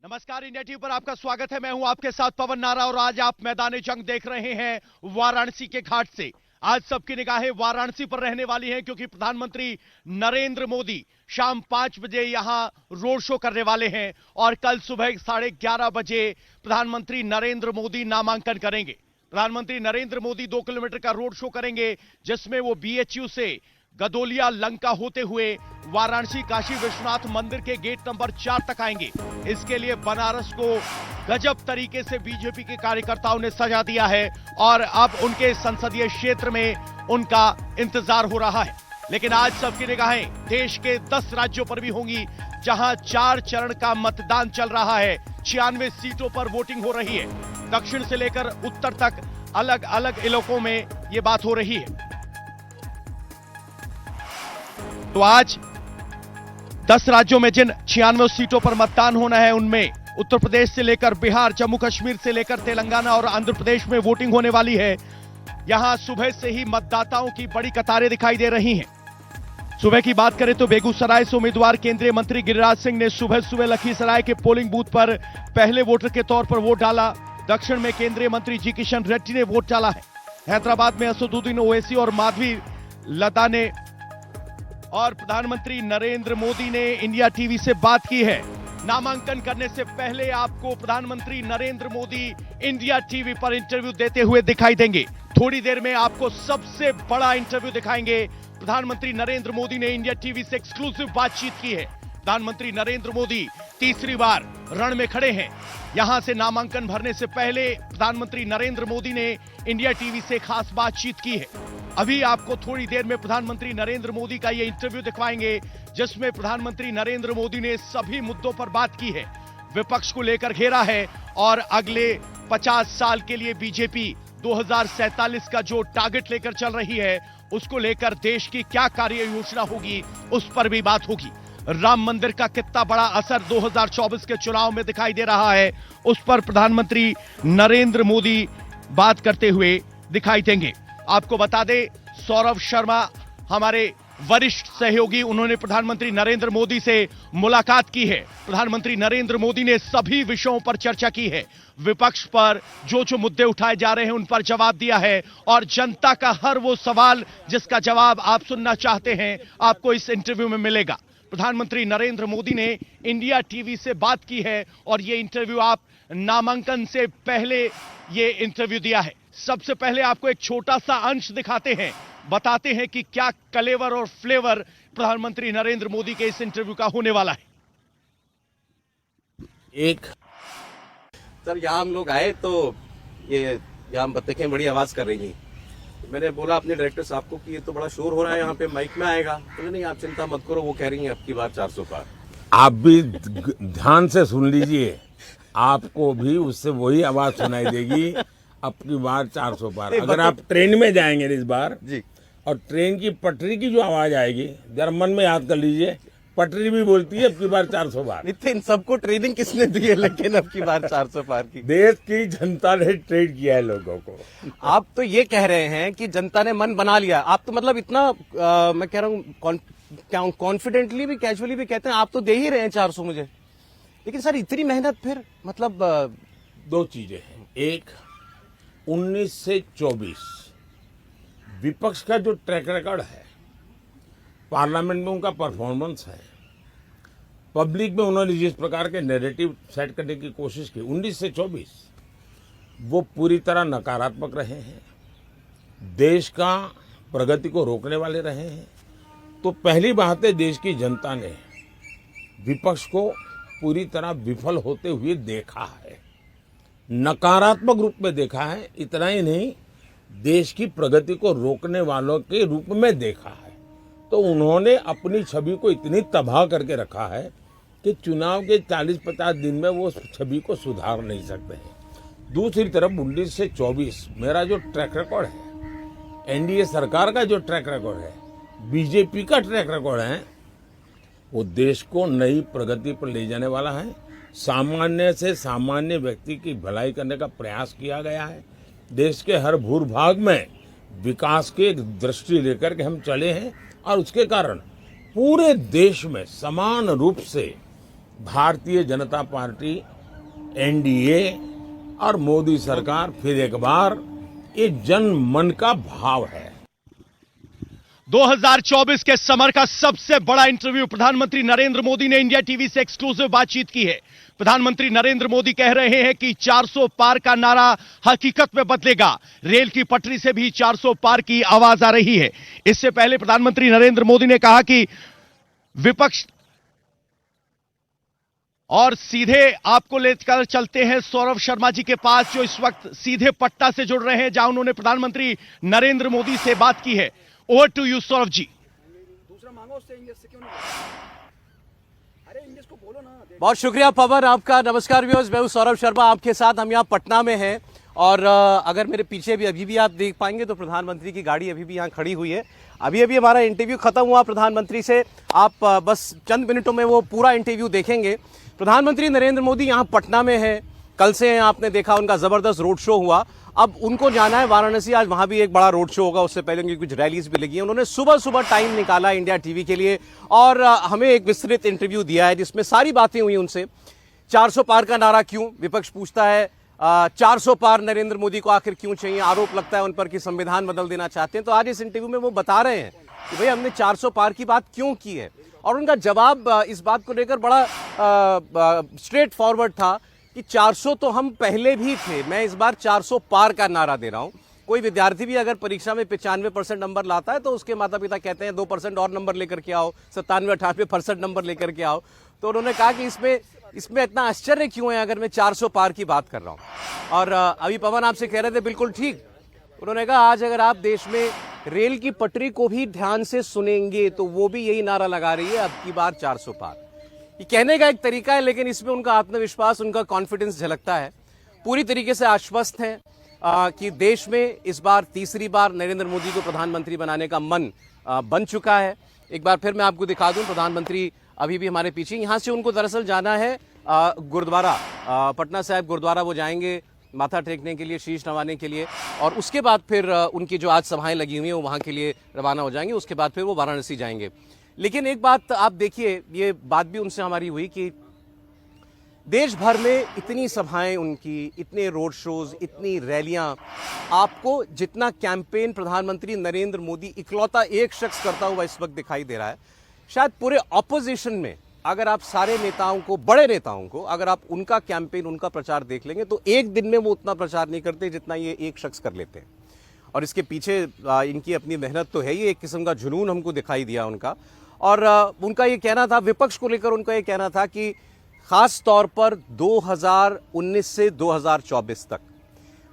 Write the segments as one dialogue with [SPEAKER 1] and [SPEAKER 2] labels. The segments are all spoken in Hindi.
[SPEAKER 1] नमस्कार, इंडिया टीवी पर आपका स्वागत है। मैं हूं आपके साथ पवन नारा और आज आप मैदान जंग देख रहे हैं वाराणसी के घाट से। आज सबकी निगाहें वाराणसी पर रहने वाली हैं क्योंकि प्रधानमंत्री नरेंद्र मोदी शाम 5 बजे यहां रोड शो करने वाले हैं और कल सुबह 11:30 बजे प्रधानमंत्री नरेंद्र मोदी नामांकन करेंगे। प्रधानमंत्री नरेंद्र मोदी 2 किलोमीटर का रोड शो करेंगे जिसमें वो बीएचयू से गदोलिया लंका होते हुए वाराणसी काशी विश्वनाथ मंदिर के गेट नंबर 4 तक आएंगे। इसके लिए बनारस को गजब तरीके से बीजेपी के कार्यकर्ताओं ने सजा दिया है और अब उनके संसदीय क्षेत्र में उनका इंतजार हो रहा है। लेकिन आज सबकी निगाहें देश के 10 राज्यों पर भी होंगी जहां 4 चरण का मतदान चल रहा है। 96 सीटों पर वोटिंग हो रही है। दक्षिण से लेकर उत्तर तक अलग अलग इलाकों में यह बात हो रही है। तो आज 10 राज्यों में जिन 96 सीटों पर मतदान होना है उनमें उत्तर प्रदेश से लेकर बिहार, जम्मू कश्मीर से लेकर तेलंगाना और आंध्र प्रदेश में वोटिंग होने वाली है। यहां सुबह से ही मतदाताओं की बड़ी कतारें दिखाई दे रही हैं। सुबह की बात करें तो बेगूसराय से उम्मीदवार केंद्रीय मंत्री गिरिराज सिंह ने सुबह सुबह लखीसराय के पोलिंग बूथ पर पहले वोटर के तौर पर वोट डाला। दक्षिण में केंद्रीय मंत्री जी किशन रेड्डी ने वोट डाला है। हैदराबाद में असदुद्दीन ओवैसी और माधवी लता ने और प्रधानमंत्री नरेंद्र मोदी ने इंडिया टीवी से बात की है। नामांकन करने से पहले आपको प्रधानमंत्री नरेंद्र मोदी इंडिया टीवी पर इंटरव्यू देते हुए दिखाई देंगे। थोड़ी देर में आपको सबसे बड़ा इंटरव्यू दिखाएंगे। प्रधानमंत्री नरेंद्र मोदी ने इंडिया टीवी से एक्सक्लूसिव बातचीत की है। प्रधानमंत्री नरेंद्र मोदी तीसरी बार रण में खड़े हैं। यहां से नामांकन भरने से पहले प्रधानमंत्री नरेंद्र मोदी ने इंडिया टीवी से खास बातचीत की है। अभी आपको थोड़ी देर में प्रधानमंत्री नरेंद्र मोदी का यह इंटरव्यू दिखवाएंगे जिसमें प्रधानमंत्री नरेंद्र मोदी ने सभी मुद्दों पर बात की है। विपक्ष को लेकर घेरा है और अगले 50 साल के लिए बीजेपी 2047 का जो टारगेट लेकर चल रही है उसको लेकर देश की क्या कार्य योजना होगी उस पर भी बात होगी। राम मंदिर का कितना बड़ा असर 2024 के चुनाव में दिखाई दे रहा है उस पर प्रधानमंत्री नरेंद्र मोदी बात करते हुए दिखाई देंगे। आपको बता दें, सौरभ शर्मा हमारे वरिष्ठ सहयोगी, उन्होंने प्रधानमंत्री नरेंद्र मोदी से मुलाकात की है। प्रधानमंत्री नरेंद्र मोदी ने सभी विषयों पर चर्चा की है। विपक्ष पर जो मुद्दे उठाए जा रहे हैं उन पर जवाब दिया है और जनता का हर वो सवाल जिसका जवाब आप सुनना चाहते हैं आपको इस इंटरव्यू में मिलेगा। प्रधानमंत्री नरेंद्र मोदी ने इंडिया टीवी से बात की है और यह इंटरव्यू आप नामांकन से पहले ये इंटरव्यू दिया है। सबसे पहले आपको एक छोटा सा अंश दिखाते हैं, बताते हैं कि क्या कलेवर और फ्लेवर प्रधानमंत्री नरेंद्र मोदी के इस इंटरव्यू का होने वाला है।
[SPEAKER 2] सर यहाँ हम लोग आए तो ये यहाँ बत्तखें बड़ी आवाज कर रही थी। मैंने बोला अपने डायरेक्टर साहब को कि ये तो बड़ा शोर हो रहा है यहाँ पे, माइक में आएगा। तो नहीं, आप चिंता मत करो, वो कह रही हैं अब की बार 400 पार।
[SPEAKER 3] आप भी ध्यान से सुन लीजिए, आपको भी उससे वही आवाज सुनाई देगी अब की बार 400 पार। अगर आप ट्रेन में जाएंगे इस बार
[SPEAKER 2] जी
[SPEAKER 3] और ट्रेन की पटरी की जो आवाज आएगी जरा मन में याद कर लीजिए, पटरी भी बोलती है अब की बार 400 पार।
[SPEAKER 2] नितिन, सबको ट्रेनिंग किसने दी है लेकिन अब की बार 400 पार की?
[SPEAKER 3] देश की जनता ने ट्रेन किया है लोगों को।
[SPEAKER 2] आप तो ये कह रहे हैं कि जनता ने मन बना लिया। आप तो मतलब इतना मैं कह रहा हूँ कॉन्फिडेंटली भी कैजुअली भी कहते हैं आप तो दे ही रहे हैं 400 मुझे। लेकिन सर इतनी मेहनत फिर मतलब
[SPEAKER 3] दो चीजें हैं। एक, 19 से 24 विपक्ष का जो ट्रैक रिकॉर्ड है, पार्लियामेंट में उनका परफॉर्मेंस है, पब्लिक में उन्होंने जिस प्रकार के नैरेटिव सेट करने की कोशिश की 19 से 24 वो पूरी तरह नकारात्मक रहे हैं, देश का प्रगति को रोकने वाले रहे हैं। तो पहली बात है, देश की जनता ने विपक्ष को पूरी तरह विफल होते हुए देखा है, नकारात्मक रूप में देखा है। इतना ही नहीं, देश की प्रगति को रोकने वालों के रूप में देखा है। तो उन्होंने अपनी छवि को इतनी तबाह करके रखा है कि चुनाव के 40-50 दिन में वो छवि को सुधार नहीं सकते हैं। दूसरी तरफ 19 से 24 मेरा जो ट्रैक रिकॉर्ड है, एनडीए सरकार का जो ट्रैक रिकॉर्ड है, बीजेपी का ट्रैक रिकॉर्ड है, वो देश को नई प्रगति पर ले जाने वाला है। सामान्य से सामान्य व्यक्ति की भलाई करने का प्रयास किया गया है। देश के हर भूभाग में विकास की दृष्टि लेकर के हम चले हैं और उसके कारण पूरे देश में समान रूप से भारतीय जनता पार्टी, एनडीए और मोदी सरकार फिर एक बार ये जन मन का भाव है।
[SPEAKER 1] 2024 के समर का सबसे बड़ा इंटरव्यू प्रधानमंत्री नरेंद्र मोदी ने इंडिया टीवी से एक्सक्लूसिव बातचीत की है। प्रधानमंत्री नरेंद्र मोदी कह रहे हैं कि 400 पार का नारा हकीकत में बदलेगा। रेल की पटरी से भी 400 पार की आवाज आ रही है। इससे पहले प्रधानमंत्री नरेंद्र मोदी ने कहा कि विपक्ष और सीधे आपको लेकर चलते हैं सौरभ शर्मा जी के पास, जो इस वक्त सीधे पटना से जुड़ रहे हैं, जहां उन्होंने प्रधानमंत्री नरेंद्र मोदी से बात की है। Over to you Saurabh ji.
[SPEAKER 4] दूसरा मांगो उससे, इंग्लिश से क्यों नहीं? अरे इंग्लिश को बोलो ना।
[SPEAKER 2] बहुत शुक्रिया पवन आपका। नमस्कार व्यूअर्स, मैं हूं सौरभ शर्मा आपके साथ। हम यहाँ पटना में हैं और अगर मेरे पीछे भी अभी भी आप देख पाएंगे तो प्रधानमंत्री की गाड़ी अभी भी यहाँ खड़ी हुई है। अभी अभी हमारा इंटरव्यू खत्म हुआ प्रधानमंत्री से। आप बस चंद मिनटों में वो पूरा इंटरव्यू देखेंगे। प्रधानमंत्री नरेंद्र मोदी यहाँ पटना में है। कल से आपने देखा उनका जबरदस्त रोड शो हुआ। अब उनको जाना है वाराणसी, आज वहां भी एक बड़ा रोड शो होगा। उससे पहले उनकी कुछ रैलीज भी लगी हैं। उन्होंने सुबह सुबह टाइम निकाला इंडिया टीवी के लिए और हमें एक विस्तृत इंटरव्यू दिया है जिसमें सारी बातें हुई उनसे। 400 पार का नारा क्यों, विपक्ष पूछता है 400 पार नरेंद्र मोदी को आखिर क्यों चाहिए। आरोप लगता है उन पर कि संविधान बदल देना चाहते हैं। तो आज इस इंटरव्यू में वो बता रहे हैं कि भाई हमने 400 पार की बात क्यों की है। और उनका जवाब इस बात को लेकर बड़ा स्ट्रेट फॉरवर्ड था कि 400 तो हम पहले भी थे, मैं इस बार 400 पार का नारा दे रहा हूं। कोई विद्यार्थी भी अगर परीक्षा में 95% नंबर लाता है तो उसके माता पिता कहते हैं 2% और नंबर लेकर के आओ, 97-98% नंबर लेकर के आओ। तो उन्होंने कहा कि इसमें इतना आश्चर्य क्यों है अगर मैं 400 पार की बात कर रहा हूं। और अभी पवन आपसे कह रहे थे बिल्कुल ठीक। उन्होंने कहा आज अगर आप देश में रेल की पटरी को भी ध्यान से सुनेंगे तो वो भी यही नारा लगा रही है, अब की बार 400 पार। ये कहने का एक तरीका है लेकिन इसमें उनका आत्मविश्वास, उनका कॉन्फिडेंस झलकता है। पूरी तरीके से आश्वस्त हैं कि देश में इस बार तीसरी बार नरेंद्र मोदी को प्रधानमंत्री बनाने का मन बन चुका है। एक बार फिर मैं आपको दिखा दूं, प्रधानमंत्री अभी भी हमारे पीछे। यहाँ से उनको दरअसल जाना है गुरुद्वारा, पटना साहिब गुरुद्वारा वो जाएंगे माथा टेकने के लिए, शीश नवाने के लिए। और उसके बाद फिर उनकी जो आज सभाएं लगी हुई हैं वो वहाँ के लिए रवाना हो जाएंगे। उसके बाद फिर वो वाराणसी जाएंगे। लेकिन एक बात आप देखिए, ये बात भी उनसे हमारी हुई कि देश भर में इतनी सभाएं उनकी, इतने रोड शोज, इतनी रैलियां, आपको जितना कैंपेन प्रधानमंत्री नरेंद्र मोदी इकलौता एक शख्स करता हुआ इस वक्त दिखाई दे रहा है, शायद पूरे ऑपोजिशन में अगर आप सारे नेताओं को, बड़े नेताओं को, अगर आप उनका कैंपेन, उनका प्रचार देख लेंगे तो एक दिन में वो उतना प्रचार नहीं करते जितना ये एक शख्स कर लेते हैं। और इसके पीछे इनकी अपनी मेहनत तो है ही, एक किस्म का जुनून हमको दिखाई दिया उनका। और उनका ये कहना था, विपक्ष को लेकर उनका ये कहना था कि खास तौर पर 2019 से 2024 तक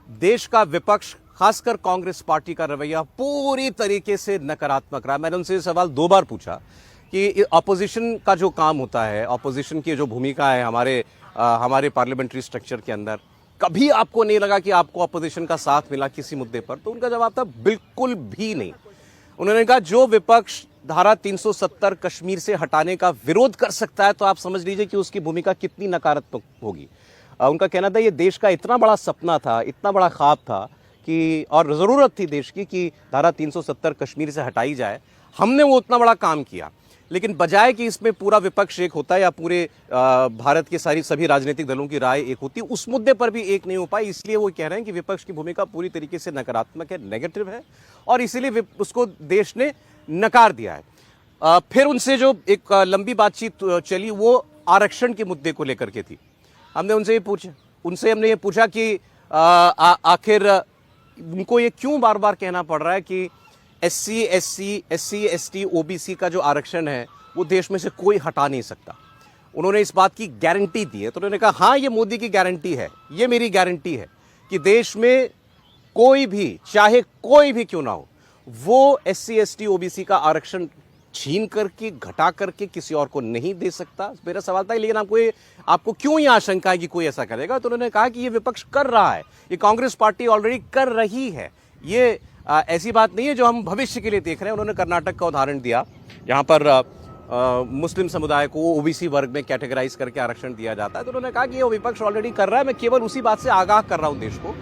[SPEAKER 2] देश का विपक्ष, खासकर कांग्रेस पार्टी का रवैया पूरी तरीके से नकारात्मक रहा। मैंने उनसे सवाल 2 बार पूछा कि ऑपोजिशन का जो काम होता है, ऑपोजिशन की जो भूमिका है हमारे पार्लियामेंट्री स्ट्रक्चर के अंदर, कभी आपको नहीं लगा कि आपको ऑपोजिशन का साथ मिला किसी मुद्दे पर? तो उनका जवाब था बिल्कुल भी नहीं। उन्होंने कहा जो विपक्ष धारा 370 कश्मीर से हटाने का विरोध कर सकता है तो आप समझ लीजिए कि उसकी भूमिका कितनी नकारात्मक होगी। उनका कहना था ये देश का इतना बड़ा सपना था, इतना बड़ा ख्वाब था कि, और ज़रूरत थी देश की कि धारा 370 कश्मीर से हटाई जाए। हमने वो उतना बड़ा काम किया, लेकिन बजाय कि इसमें पूरा विपक्ष एक होता है या पूरे भारत के सभी राजनीतिक दलों की राय एक होती, उस मुद्दे पर भी एक नहीं हो पाई। इसलिए वो कह रहे हैं कि विपक्ष की भूमिका पूरी तरीके से नकारात्मक है, नेगेटिव है, और इसीलिए उसको देश ने नकार दिया है। फिर उनसे जो एक लंबी बातचीत चली वो आरक्षण के मुद्दे को लेकर के थी। हमने हमने ये पूछा कि आखिर उनको ये क्यों बार बार कहना पड़ रहा है कि SC, SC, ST, OBC का जो आरक्षण है वो देश में से कोई हटा नहीं सकता। उन्होंने इस बात की गारंटी दी है। तो उन्होंने कहा हाँ, ये मोदी की गारंटी है, ये मेरी गारंटी है कि देश में कोई भी, चाहे कोई भी क्यों ना हो, वो SC, ST, OBC का आरक्षण छीन करके, घटा करके किसी और को नहीं दे सकता। मेरा सवाल था लेकिन आपको क्यों ये आशंका है कि कोई ऐसा करेगा? तो उन्होंने कहा कि ये विपक्ष कर रहा है, ये कांग्रेस पार्टी ऑलरेडी कर रही है। ये ऐसी बात नहीं है जो हम भविष्य के लिए देख रहे हैं। उन्होंने कर्नाटक का उदाहरण दिया, यहाँ पर मुस्लिम समुदाय को OBC वर्ग में कैटेगराइज करके आरक्षण दिया जाता है। तो उन्होंने कहा कि ये विपक्ष ऑलरेडी कर रहा है, मैं केवल उसी बात से आगाह कर रहा हूँ देश को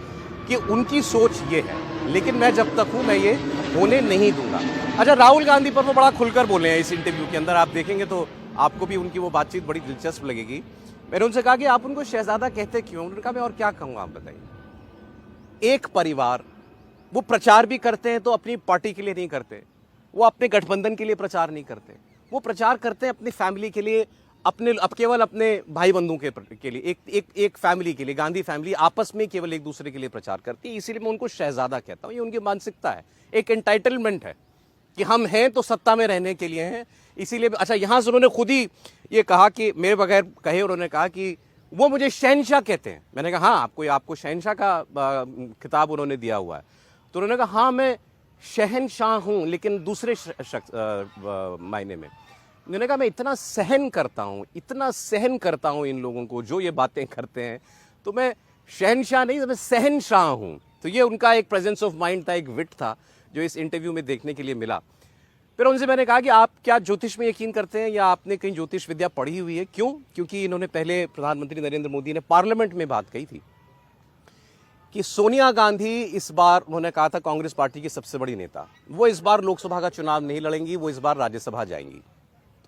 [SPEAKER 2] कि उनकी सोच ये है, लेकिन मैं जब तक हूँ मैं ये होने नहीं दूंगा। अच्छा, राहुल गांधी पर वो बड़ा खुलकर बोले हैं इस इंटरव्यू के अंदर, आप देखेंगे तो आपको भी उनकी वो बातचीत बड़ी दिलचस्प लगेगी। मैंने उनसे कहा कि आप उनको शहजादा कहते क्यों? उन्होंने कहा मैं और क्या कहूँगा, आप बताइए। एक परिवार, वो प्रचार भी करते हैं तो अपनी पार्टी के लिए नहीं करते, वो अपने गठबंधन के लिए प्रचार नहीं करते, वो प्रचार करते हैं अपनी फैमिली के लिए, केवल अपने भाई बंधुओं के लिए, एक फैमिली के लिए। गांधी फैमिली आपस में केवल एक दूसरे के लिए प्रचार करती है, इसीलिए मैं उनको शहजादा कहता हूँ। ये उनकी मानसिकता है, एक एंटाइटलमेंट है कि हम हैं तो सत्ता में रहने के लिए हैं, इसीलिए। अच्छा, यहां से उन्होंने खुद ही ये कहा कि मेरे बगैर कहे, उन्होंने कहा कि वो मुझे शहनशाह कहते हैं। मैंने कहा हाँ, आपको शहनशाह का खिताब उन्होंने दिया हुआ है। तो उन्होंने कहा हाँ, मैं शहनशाह हूं, लेकिन दूसरे मायने में। मैंने कहा मैं इतना सहन करता हूं इन लोगों को जो ये बातें करते हैं, तो मैं शहनशाह नहीं, मैं सहनशाह हूं। तो ये उनका एक प्रेजेंस ऑफ माइंड था, एक विट था, जो इस इंटरव्यू में देखने के लिए मिला। फिर उनसे मैंने कहा कि आप क्या ज्योतिष में यकीन करते हैं, या आपने कहीं ज्योतिष विद्या पढ़ी हुई है? क्यों? क्योंकि इन्होंने पहले प्रधानमंत्री नरेंद्र मोदी ने पार्लियामेंट में बात कही थी कि सोनिया गांधी इस बार, उन्होंने कहा था कांग्रेस पार्टी की सबसे बड़ी नेता, वो इस बार लोकसभा का चुनाव नहीं लड़ेंगी, वो इस बार राज्यसभा जाएंगी।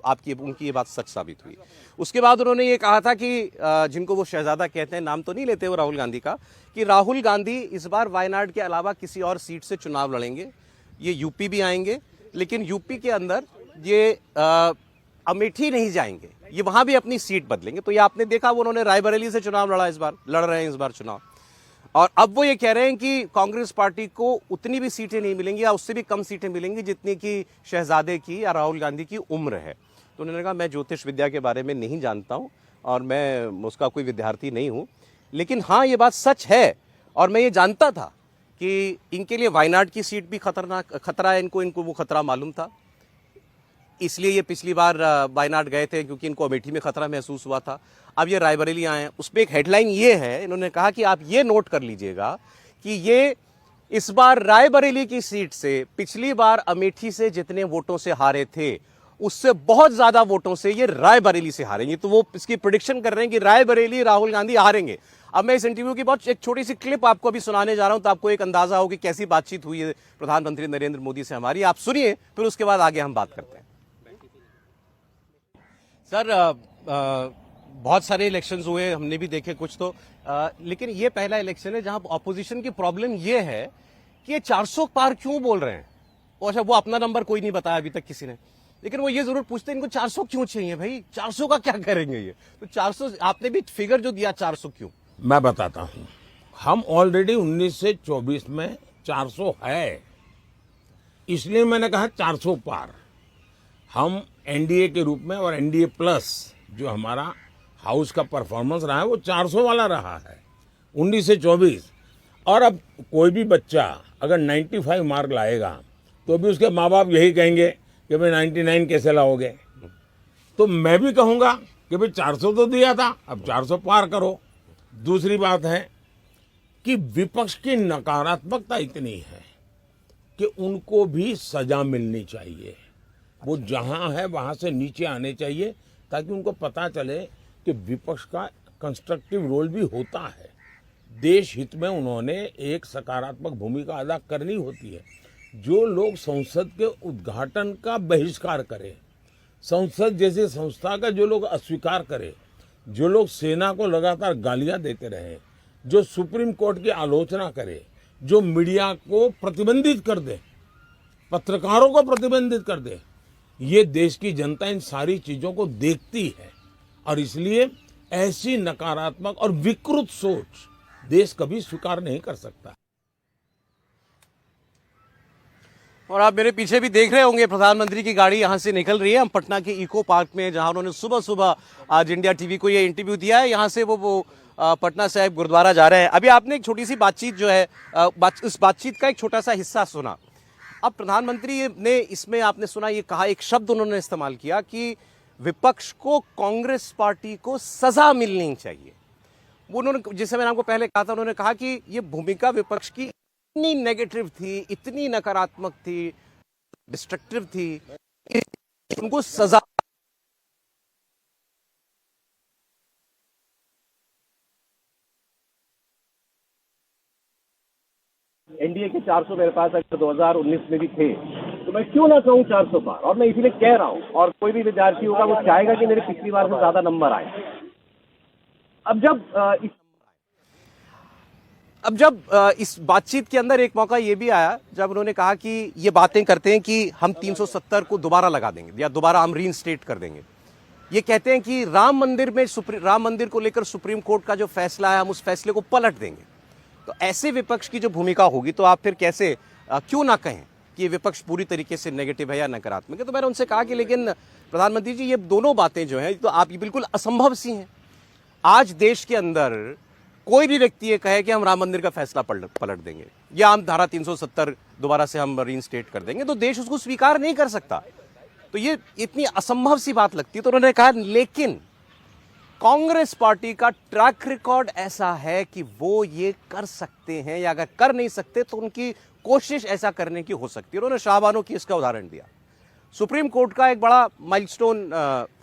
[SPEAKER 2] तो उनकी ये बात सच साबित हुई। उसके बाद उन्होंने ये कहा था कि जिनको वो शहजादा कहते हैं, नाम तो नहीं लेते वो राहुल गांधी का, कि राहुल गांधी इस बार वायनाड के अलावा किसी और सीट से चुनाव लड़ेंगे, ये यूपी भी आएंगे, लेकिन यूपी के अंदर ये अमेठी नहीं जाएंगे, ये वहां भी अपनी सीट बदलेंगे। तो ये आपने देखा, वो उन्होंने रायबरेली से चुनाव लड़ा, इस बार लड़ रहे हैं इस बार चुनाव। और अब वो ये कह रहे हैं कि कांग्रेस पार्टी को उतनी भी सीटें नहीं मिलेंगी, या उससे भी कम सीटें मिलेंगी जितनी की शहजादे की या राहुल गांधी की उम्र है। तो उन्होंने कहा मैं ज्योतिष विद्या के बारे में नहीं जानता हूं, और मैं उसका कोई विद्यार्थी नहीं हूं, लेकिन हाँ, ये बात सच है। और मैं ये जानता था कि इनके लिए वायनाड की सीट भी खतरा है, इनको वो खतरा मालूम था, इसलिए ये पिछली बार वायनाड गए थे, क्योंकि इनको अमेठी में खतरा महसूस हुआ था। अब ये रायबरेली आए हैं। उसमें एक हेडलाइन ये है, इन्होंने कहा कि आप ये नोट कर लीजिएगा कि ये इस बार रायबरेली की सीट से पिछली बार अमेठी से जितने वोटों से हारे थे, उससे बहुत ज्यादा वोटों से ये रायबरेली से हारेंगे। तो वो इसकी प्रेडिक्शन कर रहे हैं कि रायबरेली राहुल गांधी हारेंगे। अब मैं इस इंटरव्यू की बहुत एक छोटी सी क्लिप आपको अभी सुनाने जा रहा हूं, तो आपको एक अंदाजा हो कि कैसी बातचीत हुई है प्रधानमंत्री नरेंद्र मोदी से हमारी। आप सुनिए, फिर उसके बाद आगे हम बात करते हैं। सर, बहुत सारे इलेक्शंस हुए, हमने भी देखे कुछ तो, लेकिन ये पहला इलेक्शन है जहां ऑपोजिशन की प्रॉब्लम ये है कि ये 400 पार क्यों बोल रहे हैं। अच्छा, वो अपना नंबर कोई नहीं बताया अभी तक किसी ने, लेकिन वो ये जरूर पूछते हैं इनको 400 क्यों चाहिए भाई, 400 का क्या करेंगे ये? तो 400 आपने भी फिगर जो दिया, 400 क्यों?
[SPEAKER 3] मैं बताता हूं। हम ऑलरेडी 19 से 24 में 400 है, इसलिए मैंने कहा 400 पार। हम एनडीए के रूप में और एनडीए प्लस जो हमारा हाउस का परफॉर्मेंस रहा है वो 400 वाला रहा है 19 से 24। और अब कोई भी बच्चा अगर 95 मार्क लाएगा तो भी उसके माँ बाप यही कहेंगे कि भाई 99 कैसे लाओगे। तो मैं भी कहूँगा कि भाई 400 तो दिया था, अब 400 पार करो। दूसरी बात है कि विपक्ष की नकारात्मकता इतनी है कि उनको भी सजा मिलनी चाहिए। वो जहां है वहां से नीचे आने चाहिए, ताकि उनको पता चले कि विपक्ष का कंस्ट्रक्टिव रोल भी होता है। देश हित में उन्होंने एक सकारात्मक भूमिका अदा करनी होती है। जो लोग संसद के उद्घाटन का बहिष्कार करें, संसद जैसी संस्था का जो लोग अस्वीकार करें, जो लोग सेना को लगातार गालियां देते रहे, जो सुप्रीम कोर्ट की आलोचना करे, जो मीडिया को प्रतिबंधित कर दे, पत्रकारों को प्रतिबंधित कर दे, ये देश की जनता इन सारी चीजों को देखती है। और इसलिए ऐसी नकारात्मक और विकृत सोच देश कभी स्वीकार नहीं कर सकता।
[SPEAKER 2] और आप मेरे पीछे भी देख रहे होंगे, प्रधानमंत्री की गाड़ी यहां से निकल रही है। हम पटना के इको पार्क में, जहां उन्होंने सुबह सुबह आज इंडिया टीवी को ये इंटरव्यू दिया है, यहां से वो पटना साहिब गुरुद्वारा जा रहे हैं। अभी आपने एक छोटी सी बातचीत जो है, इस बातचीत का एक छोटा सा हिस्सा सुना। अब प्रधानमंत्री ने इसमें आपने सुना, ये कहा, एक शब्द उन्होंने इस्तेमाल किया कि विपक्ष को, कांग्रेस पार्टी को सजा मिलनी चाहिए। वो उन्होंने, जैसे मैंने आपको पहले कहा था, उन्होंने कहा कि ये भूमिका विपक्ष की इतनी नेगेटिव थी, इतनी नकारात्मक थी, डिस्ट्रक्टिव थी, उनको सजा। एनडीए के 400 मेरे पास अगर 2019 में भी थे, तो
[SPEAKER 5] मैं क्यों ना कहूँ 400 पार, और मैं इसीलिए कह रहा हूँ, और कोई भी विद्यार्थी होगा वो चाहेगा कि मेरे पिछली बार से ज्यादा नंबर आए।
[SPEAKER 2] अब जब इस बातचीत के अंदर एक मौका ये भी आया जब उन्होंने कहा कि ये बातें करते हैं कि हम 370 को दोबारा लगा देंगे या दोबारा हम रीइंस्टेट कर देंगे। ये कहते हैं कि राम मंदिर को लेकर सुप्रीम कोर्ट का जो फैसला है हम उस फैसले को पलट देंगे। तो ऐसे विपक्ष की जो भूमिका होगी तो आप फिर कैसे क्यों ना कहें कि ये विपक्ष पूरी तरीके से नेगेटिव है या नकारात्मक है। तो मैंने उनसे कहा कि लेकिन प्रधानमंत्री जी ये दोनों बातें जो हैं तो आपकी बिल्कुल असंभव सी हैं। आज देश के अंदर कोई भी व्यक्ति ये कहे कि हम राम मंदिर का फैसला पलट देंगे या हम धारा 370 दोबारा से हम रीइंस्टेट कर देंगे तो देश उसको स्वीकार नहीं कर सकता। तो ये इतनी असंभव सी बात लगती है। तो उन्होंने कहा लेकिन कांग्रेस पार्टी का ट्रैक रिकॉर्ड ऐसा है कि वो ये कर सकते हैं या अगर कर नहीं सकते तो उनकी कोशिश ऐसा करने की हो सकती है। उन्होंने शाहबानो की इसका उदाहरण दिया। सुप्रीम कोर्ट का एक बड़ा माइलस्टोन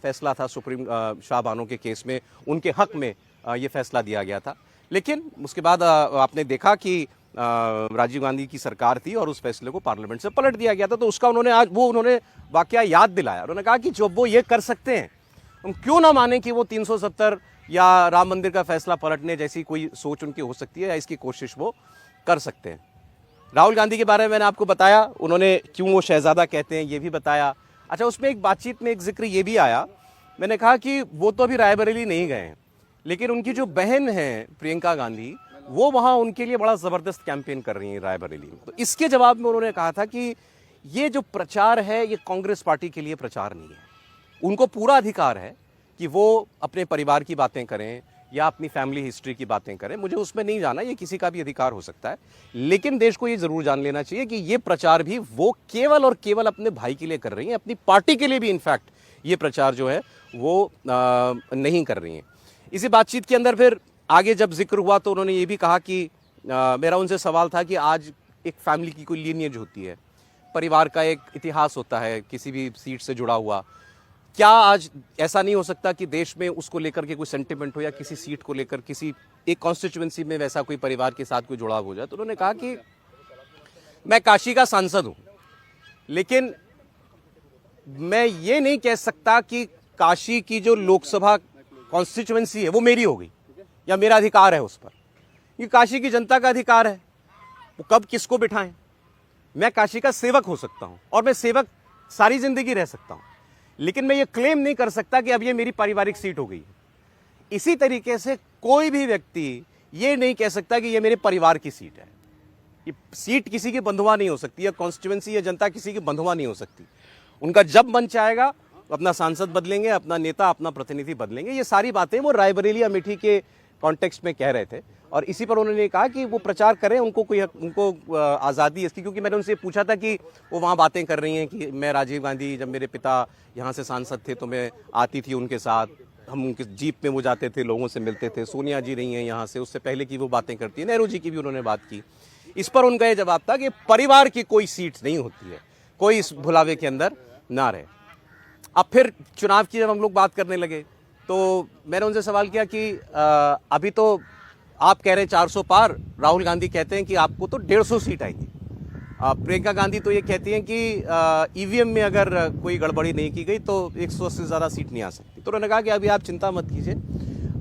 [SPEAKER 2] फैसला था सुप्रीम शाहबानो के केस में, उनके हक में ये फैसला दिया गया था। लेकिन उसके बाद आपने देखा कि राजीव गांधी की सरकार थी और उस फैसले को पार्लियामेंट से पलट दिया गया था। तो उसका उन्होंने वाकया याद दिलाया। उन्होंने कहा कि जो वो ये कर सकते हैं हम क्यों ना माने कि वो 370 या राम मंदिर का फैसला पलटने जैसी कोई सोच उनकी हो सकती है या इसकी कोशिश वो कर सकते हैं। राहुल गांधी के बारे में मैंने आपको बताया, उन्होंने क्यों वो शहजादा कहते हैं ये भी बताया। अच्छा, उसमें एक बातचीत में एक जिक्र ये भी आया, मैंने कहा कि वो तो अभी रायबरेली नहीं गए हैं लेकिन उनकी जो बहन है प्रियंका गांधी वो वहाँ उनके लिए बड़ा ज़बरदस्त कैंपेन कर रही हैं रायबरेली में। तो इसके जवाब में उन्होंने कहा था कि ये जो प्रचार है ये कांग्रेस पार्टी के लिए प्रचार नहीं है। उनको पूरा अधिकार है कि वो अपने परिवार की बातें करें या अपनी फैमिली हिस्ट्री की बातें करें, मुझे उसमें नहीं जाना, ये किसी का भी अधिकार हो सकता है। लेकिन देश को ये ज़रूर जान लेना चाहिए कि ये प्रचार भी वो केवल और केवल अपने भाई के लिए कर रही हैं, अपनी पार्टी के लिए भी इनफैक्ट ये प्रचार जो है वो नहीं कर रही हैं। इसी बातचीत के अंदर फिर आगे जब जिक्र हुआ तो उन्होंने ये भी कहा कि मेरा उनसे सवाल था कि आज एक फैमिली की कोई लीनिएज होती है, परिवार का एक इतिहास होता है किसी भी सीट से जुड़ा हुआ, क्या आज ऐसा नहीं हो सकता कि देश में उसको लेकर के कोई सेंटिमेंट हो या किसी सीट को लेकर किसी एक कॉन्स्टिट्यूएंसी में वैसा कोई परिवार के साथ कोई जुड़ाव हो जाए। तो उन्होंने कहा कि मैं काशी का सांसद हूं लेकिन मैं ये नहीं कह सकता कि काशी की जो लोकसभा कॉन्स्टिट्यूएंसी है वो मेरी हो गई या मेरा अधिकार है उस पर। ये काशी की जनता का अधिकार है, वो कब किसको बिठाएं। मैं काशी का सेवक हो सकता हूं और मैं सेवक सारी जिंदगी रह सकता हूं, लेकिन मैं ये क्लेम नहीं कर सकता कि अब ये मेरी पारिवारिक सीट हो गई है। इसी तरीके से कोई भी व्यक्ति ये नहीं कह सकता कि ये मेरे परिवार की सीट है। ये सीट किसी की बंधुआ नहीं हो सकती, या कॉन्स्टिट्यूएंसी या जनता किसी की बंधुआ नहीं हो सकती। उनका जब मन चाहेगा अपना सांसद बदलेंगे, अपना नेता, अपना प्रतिनिधि बदलेंगे। ये सारी बातें वो रायबरेली अमेठी के कॉन्टेक्स्ट में कह रहे थे और इसी पर उन्होंने कहा कि वो प्रचार करें, उनको आज़ादी है इसकी। क्योंकि मैंने उनसे पूछा था कि वो वहाँ बातें कर रही हैं कि मैं राजीव गांधी, जब मेरे पिता यहाँ से सांसद थे तो मैं आती थी उनके साथ, हम उनके जीप में वो जाते थे, लोगों से मिलते थे। सोनिया जी रही हैं यहाँ से, उससे पहले की वो बातें करती है, नेहरू जी की भी उन्होंने बात की। इस पर उनका ये जवाब था कि परिवार की कोई सीट नहीं होती है, कोई इस भुलावे के अंदर ना रहे। अब फिर चुनाव की जब हम लोग बात करने लगे तो मैंने उनसे सवाल किया कि अभी तो आप कह रहे हैं 400 पार, राहुल गांधी कहते हैं कि आपको तो 150 सीट आएंगी। प्रियंका गांधी तो ये कहती हैं कि ईवीएम में अगर कोई गड़बड़ी नहीं की गई तो 180 से ज़्यादा सीट नहीं आ सकती। तो उन्होंने कहा कि अभी आप चिंता मत कीजिए,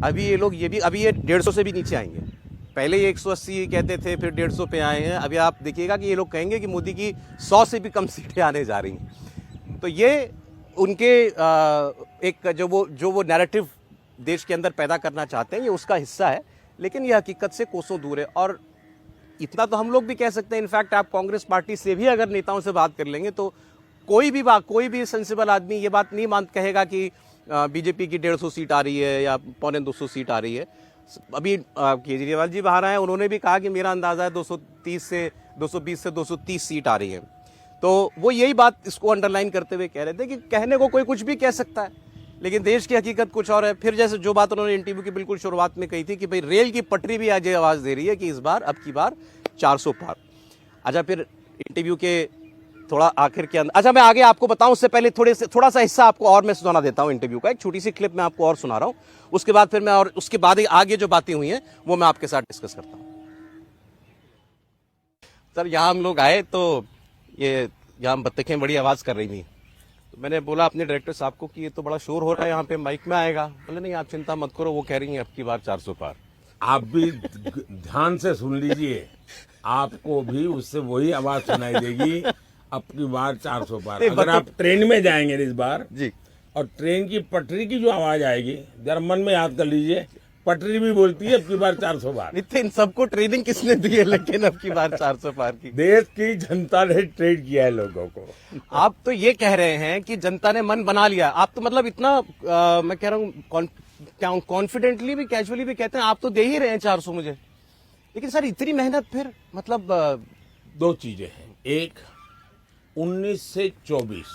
[SPEAKER 2] अभी ये लोग अभी ये 150 से भी नीचे आएंगे। पहले ये 180 कहते थे, फिर 150 पे आए हैं। अभी आप देखिएगा कि ये लोग कहेंगे कि मोदी की 100 से भी कम सीटें आने जा रही हैं। तो ये उनके एक जो वो नैरेटिव देश के अंदर पैदा करना चाहते हैं, ये उसका हिस्सा है, लेकिन ये हकीकत से कोसों दूर है। और इतना तो हम लोग भी कह सकते हैं, इनफैक्ट आप कांग्रेस पार्टी से भी अगर नेताओं से बात कर लेंगे तो कोई भी सेंसिबल आदमी ये बात नहीं कहेगा कि बीजेपी की 150 सीट आ रही है या 250 सीट आ रही है। अभी केजरीवाल जी बाहर आए, उन्होंने भी कहा कि मेरा अंदाजा है 220 से 230 सीट आ रही है। तो वो यही बात इसको अंडरलाइन करते हुए कह रहे थे कि कहने को कोई कुछ भी कह सकता है, लेकिन देश की हकीकत कुछ और है। फिर जैसे जो बात उन्होंने इंटरव्यू की बिल्कुल शुरुआत में कही थी कि भाई रेल की पटरी भी आज ये आवाज़ दे रही है कि अब की बार 400 पार। अच्छा, फिर इंटरव्यू के थोड़ा आखिर के अंदर, अच्छा मैं आगे आपको बताऊं उससे पहले थोड़ा सा हिस्सा आपको और मैं सुना देता हूं इंटरव्यू का। एक छोटी सी क्लिप मैं आपको और सुना रहा हूं, उसके बाद फिर मैं और उसके बाद आगे जो बातें हुई हैं वो मैं आपके साथ डिस्कस करता हूं। सर, यहाँ हम लोग आए तो ये यहाँ बत्तखें बड़ी आवाज कर रही थी। तो मैंने बोला अपने डायरेक्टर साहब को कि ये तो बड़ा शोर हो रहा है यहाँ पे, माइक में आएगा। बोले नहीं आप चिंता मत करो, वो कह रही हैं अब की बार 400 पार।
[SPEAKER 3] आप भी ध्यान से सुन लीजिए, आपको भी उससे वही आवाज सुनाई देगी, अब की बार 400 पार। अगर आप ट्रेन में जाएंगे इस बार
[SPEAKER 2] जी,
[SPEAKER 3] और ट्रेन की पटरी की जो आवाज आएगी, जरा मन में याद कर लीजिए, पटरी भी बोलती है अब की बार 400 पार।
[SPEAKER 2] नितिन सबको ट्रेनिंग किसने दी है लेकिन अब की बार 400 पार की?
[SPEAKER 3] देश की जनता ने ट्रेन किया है लोगों को।
[SPEAKER 2] आप तो ये कह रहे हैं कि जनता ने मन बना लिया। आप तो मतलब इतना मैं कह रहा हूँ कॉन्फिडेंटली भी कैजुअली भी कहते हैं आप तो दे ही रहे हैं 400 मुझे। लेकिन सर इतनी मेहनत फिर मतलब
[SPEAKER 3] दो चीजें हैं। एक, 19 से 24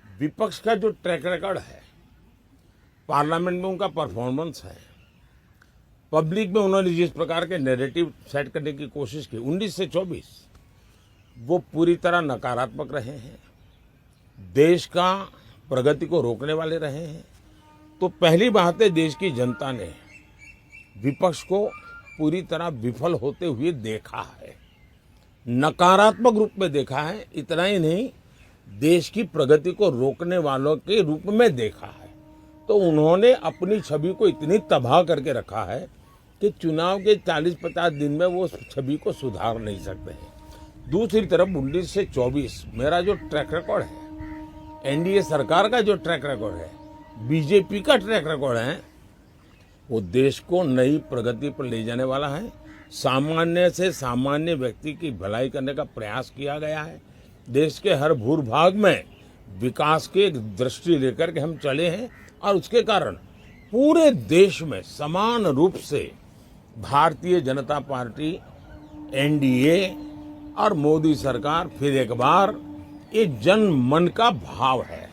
[SPEAKER 3] विपक्ष का जो ट्रैक रिकॉर्ड है, पार्लियामेंट में उनका परफॉर्मेंस है, पब्लिक में उन्होंने जिस प्रकार के नैरेटिव सेट करने की कोशिश की 19 से 24, वो पूरी तरह नकारात्मक रहे हैं, देश का प्रगति को रोकने वाले रहे हैं। तो पहली बात है, देश की जनता ने विपक्ष को पूरी तरह विफल होते हुए देखा है, नकारात्मक रूप में देखा है। इतना ही नहीं, देश की प्रगति को रोकने वालों के रूप में देखा है। तो उन्होंने अपनी छवि को इतनी तबाह करके रखा है कि चुनाव के 40-50 दिन में वो छवि को सुधार नहीं सकते हैं। दूसरी तरफ 19 से 24 मेरा जो ट्रैक रिकॉर्ड है, एनडीए सरकार का जो ट्रैक रिकॉर्ड है, बीजेपी का ट्रैक रिकॉर्ड है, वो देश को नई प्रगति पर ले जाने वाला है। सामान्य से सामान्य व्यक्ति की भलाई करने का प्रयास किया गया है। देश के हर भूभाग में विकास की एक दृष्टि लेकर के हम चले हैं और उसके कारण पूरे देश में समान रूप से भारतीय जनता पार्टी, एनडीए और मोदी सरकार फिर एक बार, ये जन मन का भाव है।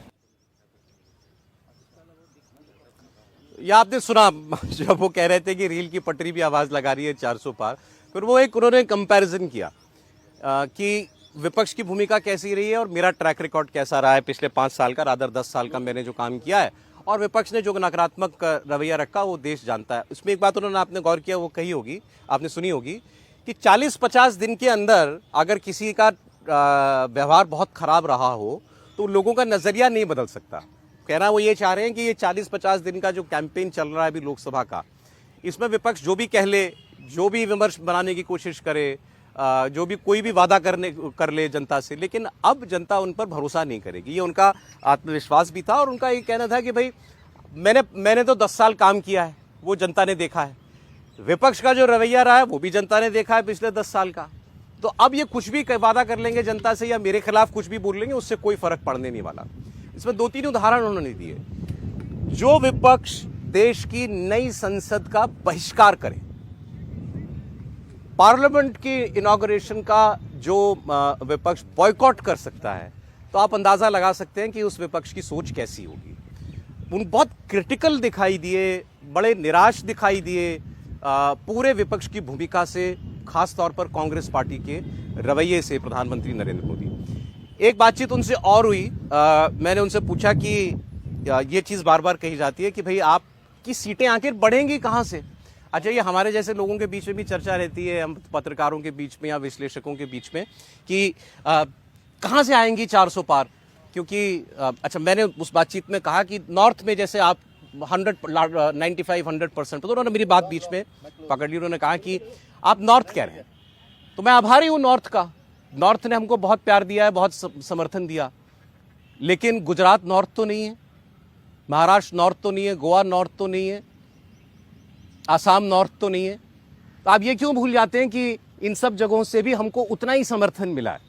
[SPEAKER 2] ये आपने सुना जब वो कह रहे थे कि रेल की पटरी भी आवाज लगा रही है 400 पार। फिर वो एक उन्होंने कंपैरिजन किया कि विपक्ष की भूमिका कैसी रही है और मेरा ट्रैक रिकॉर्ड कैसा रहा है पिछले 5 साल का, रादर 10 साल का मैंने जो काम किया है, और विपक्ष ने जो नकारात्मक रवैया रखा वो देश जानता है। इसमें एक बात उन्होंने आपने गौर किया, वो कही होगी, आपने सुनी होगी कि 40-50 दिन के अंदर अगर किसी का व्यवहार बहुत खराब रहा हो तो लोगों का नजरिया नहीं बदल सकता। कहना वो ये चाह रहे हैं कि ये 40-50 दिन का जो कैंपेन चल रहा है अभी लोकसभा का, इसमें विपक्ष जो भी कह ले, जो भी विमर्श बनाने की कोशिश करे, जो भी कोई भी वादा कर ले जनता से, लेकिन अब जनता उन पर भरोसा नहीं करेगी। ये उनका आत्मविश्वास भी था और उनका ये कहना था कि भाई मैंने तो 10 साल काम किया है, वो जनता ने देखा है। विपक्ष का जो रवैया रहा है वो भी जनता ने देखा है पिछले 10 साल का। तो अब ये कुछ भी वादा कर लेंगे जनता से या मेरे खिलाफ कुछ भी बोल लेंगे, उससे कोई फर्क पड़ने नहीं वाला। इसमें 2-3 उदाहरण उन्होंने दिए। जो विपक्ष देश की नई संसद का बहिष्कार करे, पार्लियामेंट की इनॉग्रेशन का जो विपक्ष बॉयकॉट कर सकता है, तो आप अंदाजा लगा सकते हैं कि उस विपक्ष की सोच कैसी होगी। उन बहुत क्रिटिकल दिखाई दिए, बड़े निराश दिखाई दिए पूरे विपक्ष की भूमिका से, खास तौर पर कांग्रेस पार्टी के रवैये से प्रधानमंत्री नरेंद्र मोदी। एक बातचीत उनसे और हुई, मैंने उनसे पूछा कि ये चीज़ बार बार कही जाती है कि भाई आपकी सीटें आखिर बढ़ेंगी कहाँ से। अच्छा, ये हमारे जैसे लोगों के बीच में भी चर्चा रहती है, हम पत्रकारों के बीच में या विश्लेषकों के बीच में, कि कहाँ से आएंगी 400 पार। क्योंकि अच्छा, मैंने उस बातचीत में कहा कि नॉर्थ में जैसे आप 95-100%, तो उन्होंने मेरी बात बीच में पकड़ ली। उन्होंने कहा कि आप नॉर्थ कह रहे हैं, तो मैं आभारी हूँ नॉर्थ का। नॉर्थ ने हमको बहुत प्यार दिया है, बहुत समर्थन दिया, लेकिन गुजरात नॉर्थ तो नहीं है, महाराष्ट्र नॉर्थ तो नहीं है, गोवा नॉर्थ तो नहीं है, आसाम नॉर्थ तो नहीं है। तो आप ये क्यों भूल जाते हैं कि इन सब जगहों से भी हमको उतना ही समर्थन मिला है।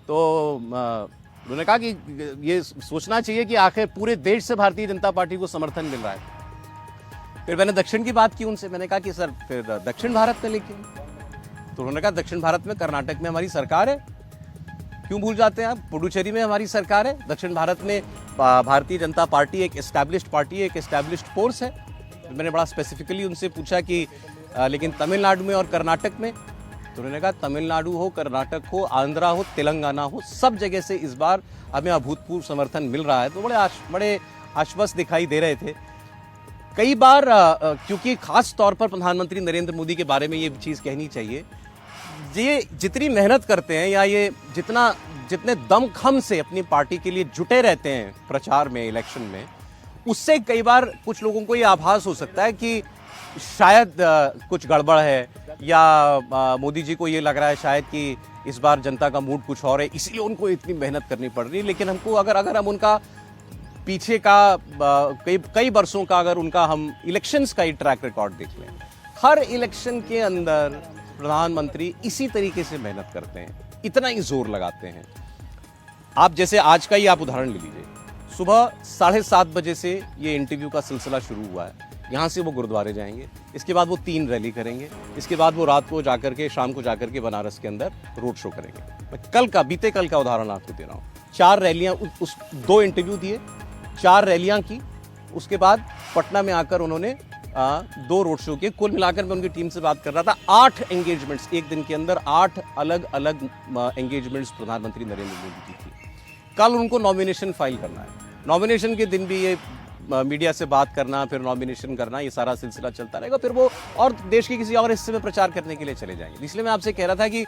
[SPEAKER 2] तो उन्होंने कहा कि ये सोचना चाहिए कि आखिर पूरे देश से भारतीय जनता पार्टी को समर्थन मिल रहा है। फिर मैंने दक्षिण की बात की उनसे, मैंने कहा कि सर फिर दक्षिण भारत में लेके, तो उन्होंने कहा दक्षिण भारत में कर्नाटक में हमारी सरकार है, क्यों भूल जाते हैं आप, पुडुचेरी में हमारी सरकार है। दक्षिण भारत में भारतीय जनता पार्टी एक एस्टैब्लिश्ड पार्टी है, एक एस्टैब्लिश्ड फोर्स है। मैंने बड़ा स्पेसिफिकली उनसे पूछा कि लेकिन तमिलनाडु में और कर्नाटक में, तो उन्होंने कहा तमिलनाडु हो, कर्नाटक हो, आंध्रा हो, तेलंगाना हो, सब जगह से इस बार हमें अभूतपूर्व समर्थन मिल रहा है। तो बड़े आश्वस्त दिखाई दे रहे थे। कई बार क्योंकि खास तौर पर प्रधानमंत्री नरेंद्र मोदी के बारे में ये चीज़ कहनी चाहिए, ये जितनी मेहनत करते हैं या ये जितने दमखम से अपनी पार्टी के लिए जुटे रहते हैं प्रचार में, इलेक्शन में, उससे कई बार कुछ लोगों को ये आभास हो सकता है कि शायद कुछ गड़बड़ है, या मोदी जी को ये लग रहा है शायद कि इस बार जनता का मूड कुछ और है, इसलिए उनको इतनी मेहनत करनी पड़ रही है। लेकिन हमको अगर हम उनका पीछे का कई वर्षों का अगर उनका हम इलेक्शंस का ही ट्रैक रिकॉर्ड देख लें, हर इलेक्शन के अंदर प्रधानमंत्री इसी तरीके से मेहनत करते हैं, इतना ही जोर लगाते हैं। आप जैसे आज का ही आप उदाहरण ले लीजिए, सुबह 7:30 बजे से ये इंटरव्यू का सिलसिला शुरू हुआ है। यहाँ से वो गुरुद्वारे जाएंगे, इसके बाद वो 3 रैली करेंगे, इसके बाद वो रात को जाकर के, शाम को जाकर के बनारस के अंदर रोड शो करेंगे। मैं बीते कल का उदाहरण आपको दे रहा हूँ। 4 रैलियाँ, 2 इंटरव्यू दिए, 4 रैलियाँ की, उसके बाद पटना में आकर उन्होंने 2 रोड शो किए। कुल मिलाकर मैं उनकी टीम से बात कर रहा था, 8 एंगेजमेंट्स, एक दिन के अंदर 8 अलग अलग एंगेजमेंट्स प्रधानमंत्री नरेंद्र मोदी की थी। कल उनको नॉमिनेशन फाइल करना है, नॉमिनेशन के दिन भी ये मीडिया से बात करना, फिर नॉमिनेशन करना, ये सारा सिलसिला चलता रहेगा। फिर वो और देश के किसी और हिस्से में प्रचार करने के लिए चले जाएंगे। इसलिए मैं आपसे कह रहा था कि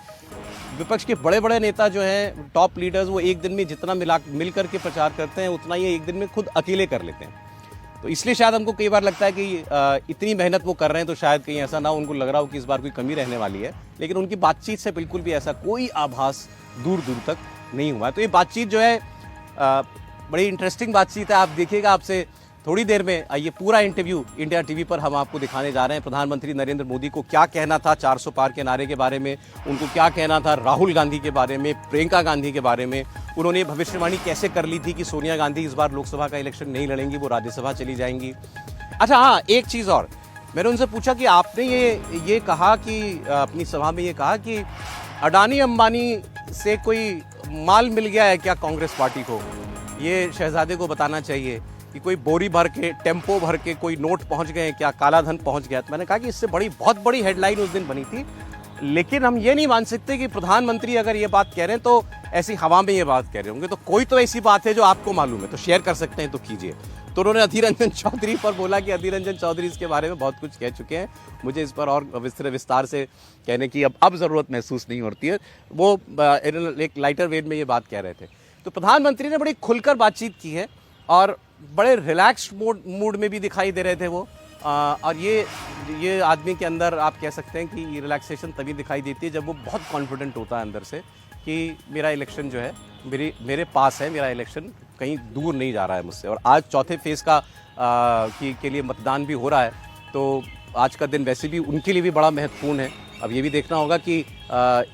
[SPEAKER 2] विपक्ष के बड़े बड़े नेता जो हैं, टॉप लीडर्स, वो एक दिन में जितना मिल करके प्रचार करते हैं उतना ही एक दिन में खुद अकेले कर लेते हैं। तो इसलिए शायद हमको कई बार लगता है कि इतनी मेहनत वो कर रहे हैं तो शायद कहीं ऐसा ना उनको लग रहा हो कि इस बार कोई कमी रहने वाली है। लेकिन उनकी बातचीत से बिल्कुल भी ऐसा कोई आभास दूर दूर तक नहीं हुआ है। तो ये बातचीत जो है बड़ी इंटरेस्टिंग बातचीत है। आप देखिएगा, आपसे थोड़ी देर में ये पूरा इंटरव्यू इंडिया टीवी पर हम आपको दिखाने जा रहे हैं। प्रधानमंत्री नरेंद्र मोदी को क्या कहना था 400 पार के नारे के बारे में, उनको क्या कहना था राहुल गांधी के बारे में, प्रियंका गांधी के बारे में, उन्होंने भविष्यवाणी कैसे कर ली थी कि सोनिया गांधी इस बार लोकसभा का इलेक्शन नहीं लड़ेंगी, वो राज्यसभा चली जाएंगी। अच्छा हाँ, एक चीज़ और, मैंने उनसे पूछा कि आपने ये कहा कि अपनी सभा में ये कहा कि अडानी अंबानी से कोई माल मिल गया है क्या कांग्रेस पार्टी को, ये शहजादे को बताना चाहिए कि कोई बोरी भर के, टेम्पो भर के कोई नोट पहुंच गए हैं क्या, काला धन पहुंच गया। तो मैंने कहा कि इससे बहुत बड़ी हेडलाइन उस दिन बनी थी, लेकिन हम ये नहीं मान सकते कि प्रधानमंत्री अगर ये बात कह रहे हैं तो ऐसी हवा में ये बात कह रहे होंगे। तो कोई तो ऐसी बात है जो आपको मालूम है, तो शेयर कर सकते हैं तो कीजिए। तो उन्होंने अधीर रंजन चौधरी पर बोला कि अधीर रंजन चौधरी इसके बारे में बहुत कुछ कह चुके हैं, मुझे इस पर और विस्तार से कहने की अब ज़रूरत महसूस नहीं होती है। वो एक लाइटर वेव में ये बात कह रहे थे। तो प्रधानमंत्री ने बड़ी खुलकर बातचीत की है और बड़े रिलैक्स्ड मूड में भी दिखाई दे रहे थे वो। और ये आदमी के अंदर आप कह सकते हैं कि रिलैक्सेशन तभी दिखाई देती है जब वो बहुत कॉन्फिडेंट होता है अंदर से कि मेरा इलेक्शन जो है मेरे पास है, मेरा इलेक्शन कहीं दूर नहीं जा रहा है मुझसे। और आज चौथे फेज़ का के लिए मतदान भी हो रहा है, तो आज का दिन वैसे भी उनके लिए भी बड़ा महत्वपूर्ण है। अब ये भी देखना होगा कि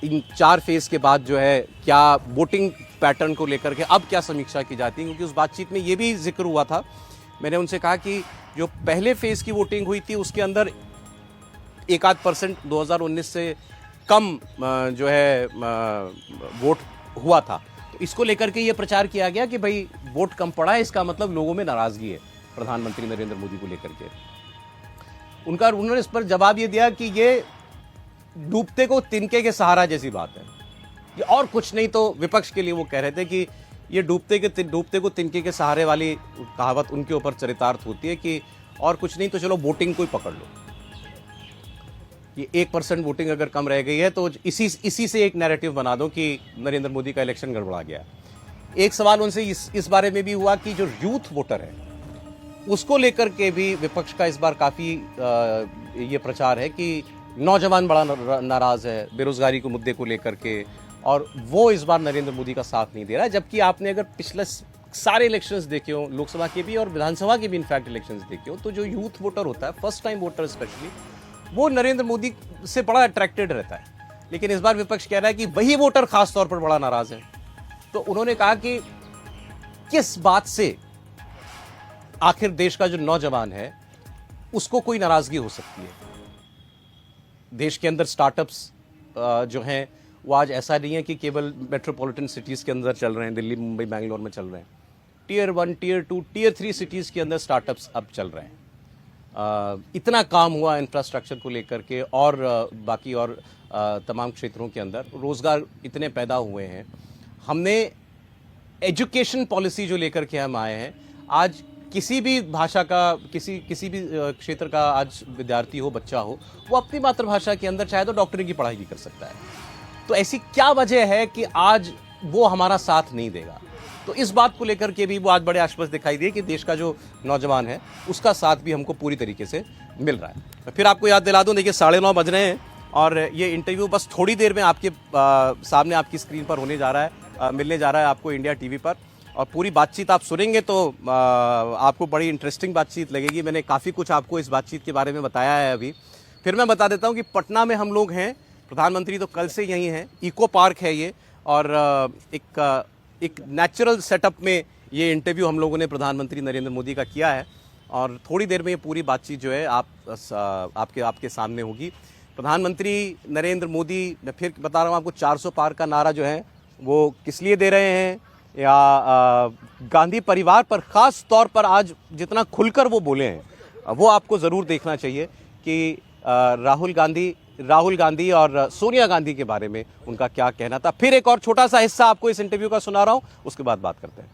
[SPEAKER 2] इन 4 फेज़ के बाद जो है क्या वोटिंग पैटर्न को लेकर के अब क्या समीक्षा की जाती है, क्योंकि उस बातचीत में ये भी जिक्र हुआ था। मैंने उनसे कहा कि जो पहले फेज़ की वोटिंग हुई थी उसके अंदर 1-8% 2019 से कम जो है वोट हुआ था। तो इसको लेकर के ये प्रचार किया गया कि भाई वोट कम पड़ा है, इसका मतलब लोगों में नाराज़गी है प्रधानमंत्री नरेंद्र मोदी को लेकर के। उन्होंने इस पर जवाब ये दिया कि ये डूबते को तिनके के सहारा जैसी बात है, ये और कुछ नहीं। तो विपक्ष के लिए वो कह रहे थे कि ये डूबते को तिनके के सहारे वाली कहावत उनके ऊपर चरितार्थ होती है कि और कुछ नहीं तो चलो वोटिंग को ही पकड़ लो। ये 1% वोटिंग अगर कम रह गई है तो इसी से एक नैरेटिव बना दो कि नरेंद्र मोदी का इलेक्शन गड़बड़ा गया। एक सवाल उनसे इस बारे में भी हुआ कि जो यूथ वोटर है उसको लेकर के भी विपक्ष का इस बार काफ़ी ये प्रचार है कि नौजवान बड़ा नाराज़ है बेरोजगारी के मुद्दे को लेकर के, और वो इस बार नरेंद्र मोदी का साथ नहीं दे रहा है। जबकि आपने अगर पिछले सारे इलेक्शंस देखे हो, लोकसभा के भी और विधानसभा के भी इनफैक्ट इलेक्शंस देखे हो, तो जो यूथ वोटर होता है, फर्स्ट टाइम वोटर स्पेशली, वो नरेंद्र मोदी से बड़ा अट्रैक्टेड रहता है। लेकिन इस बार विपक्ष कह रहा है कि वही वोटर खास तौर पर बड़ा नाराज है। तो उन्होंने कहा कि किस बात से आखिर देश का जो नौजवान है उसको कोई नाराजगी हो सकती है। देश के अंदर स्टार्टअप्स जो हैं वो आज ऐसा नहीं है कि केवल मेट्रोपॉलिटन सिटीज़ के अंदर चल रहे हैं, दिल्ली मुंबई बेंगलोर में चल रहे हैं। टियर 1, टियर 2, टियर 3 सिटीज़ के अंदर स्टार्टअप्स अब चल रहे हैं। इतना काम हुआ इंफ्रास्ट्रक्चर को लेकर के और बाकी और तमाम क्षेत्रों के अंदर रोज़गार इतने पैदा हुए हैं। हमने एजुकेशन पॉलिसी जो लेकर के हम आए हैं, आज किसी भी भाषा का किसी भी क्षेत्र का आज विद्यार्थी हो, बच्चा हो, वो अपनी मातृभाषा के अंदर चाहे तो डॉक्टरी की पढ़ाई भी कर सकता है। तो ऐसी क्या वजह है कि आज वो हमारा साथ नहीं देगा? तो इस बात को लेकर के भी वो आज बड़े आश्वस्त दिखाई दिए कि देश का जो नौजवान है उसका साथ भी हमको पूरी तरीके से मिल रहा है। फिर आपको याद दिला दूं, देखिए 9:30 बज रहे हैं और ये इंटरव्यू बस थोड़ी देर में आपके सामने आपकी स्क्रीन पर होने जा रहा है, मिलने जा रहा है आपको इंडिया टीवी पर। और पूरी बातचीत आप सुनेंगे तो आपको बड़ी इंटरेस्टिंग बातचीत लगेगी। मैंने काफ़ी कुछ आपको इस बातचीत के बारे में बताया है अभी। फिर मैं बता देता हूँ कि पटना में हम लोग हैं, प्रधानमंत्री तो कल से यहीं हैं। इको पार्क है ये, और एक नेचुरल सेटअप में ये इंटरव्यू हम लोगों ने प्रधानमंत्री नरेंद्र मोदी का किया है। और थोड़ी देर में ये पूरी बातचीत जो है आपके सामने होगी। प्रधानमंत्री नरेंद्र मोदी, मैं फिर बता रहा हूँ आपको, 400 पार का नारा जो है वो किस लिए दे रहे हैं, या गांधी परिवार पर ख़ास तौर पर आज जितना खुलकर वो बोले हैं वो आपको ज़रूर देखना चाहिए कि राहुल गांधी और सोनिया गांधी के बारे में उनका क्या कहना था। फिर एक और छोटा सा हिस्सा आपको इस इंटरव्यू का सुना रहा हूं, उसके बाद बात करते हैं।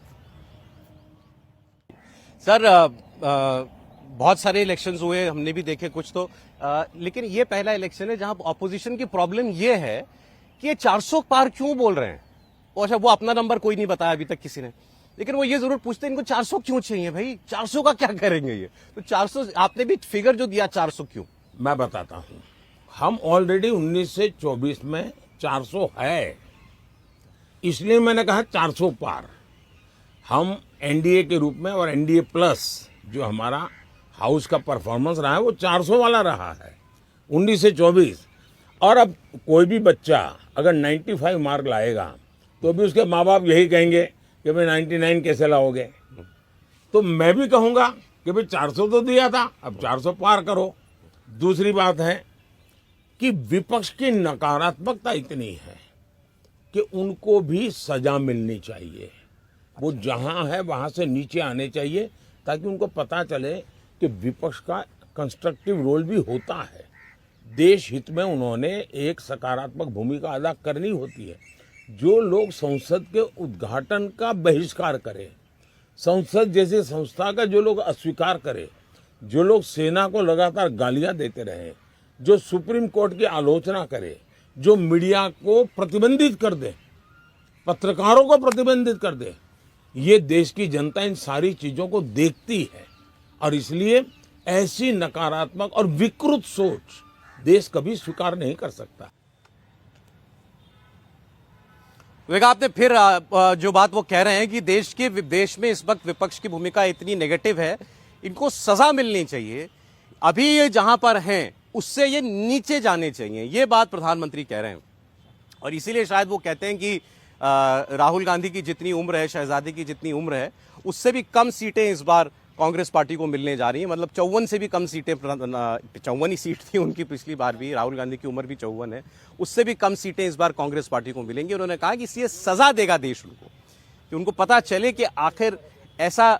[SPEAKER 2] सर, बहुत सारे इलेक्शंस हुए, हमने भी देखे कुछ तो, लेकिन ये पहला इलेक्शन है जहां ऑपोजिशन की प्रॉब्लम ये है कि ये 400 पार क्यों बोल रहे हैं। अच्छा, वो अपना नंबर कोई नहीं बताया अभी तक किसी ने, लेकिन वो ये जरूर पूछते हैं इनको 400 क्यों चाहिए भाई, 400 का क्या करेंगे ये। तो 400 आपने भी फिगर जो दिया, 400 क्यों?
[SPEAKER 3] मैं बताता हूं, हम ऑलरेडी 19 से 24 में 400 है, इसलिए मैंने कहा 400 पार। हम एनडीए के रूप में और एनडीए प्लस जो हमारा हाउस का परफॉर्मेंस रहा है वो 400 वाला रहा है 19 से 24। और अब कोई भी बच्चा अगर 95 मार्क लाएगा तो भी उसके माँ बाप यही कहेंगे कि भाई 99 कैसे लाओगे। तो मैं भी कहूँगा कि भाई 400 तो दिया था, अब 400 पार करो। दूसरी बात है कि विपक्ष की नकारात्मकता इतनी है कि उनको भी सजा मिलनी चाहिए। वो जहां है वहां से नीचे आने चाहिए ताकि उनको पता चले कि विपक्ष का कंस्ट्रक्टिव रोल भी होता है। देश हित में उन्होंने एक सकारात्मक भूमिका अदा करनी होती है। जो लोग संसद के उद्घाटन का बहिष्कार करें, संसद जैसी संस्था का जो लोग अस्वीकार करें, जो लोग सेना को लगातार गालियां देते रहे, जो सुप्रीम कोर्ट की आलोचना करे, जो मीडिया को प्रतिबंधित कर दे, पत्रकारों को प्रतिबंधित कर दे, ये देश की जनता इन सारी चीजों को देखती है। और इसलिए ऐसी नकारात्मक और विकृत सोच देश कभी स्वीकार नहीं कर सकता।
[SPEAKER 2] देखा आपने फिर जो बात वो कह रहे हैं कि देश में इस वक्त विपक्ष की भूमिका इतनी नेगेटिव है, इनको सजा मिलनी चाहिए, अभी ये जहां पर हैं उससे ये नीचे जाने चाहिए, ये बात प्रधानमंत्री कह रहे हैं। और इसीलिए शायद वो कहते हैं कि राहुल गांधी की जितनी उम्र है, शहजादी की जितनी उम्र है, उससे भी कम सीटें इस बार कांग्रेस पार्टी को मिलने जा रही हैं। मतलब 54 से भी कम सीटें, 54 ही सीट थी उनकी पिछली बार भी, राहुल गांधी की उम्र भी 54 है, उससे भी कम सीटें इस बार कांग्रेस पार्टी को मिलेंगी। उन्होंने कहा कि इसलिए सजा देगा देश उनको, कि उनको पता चले कि आखिर ऐसा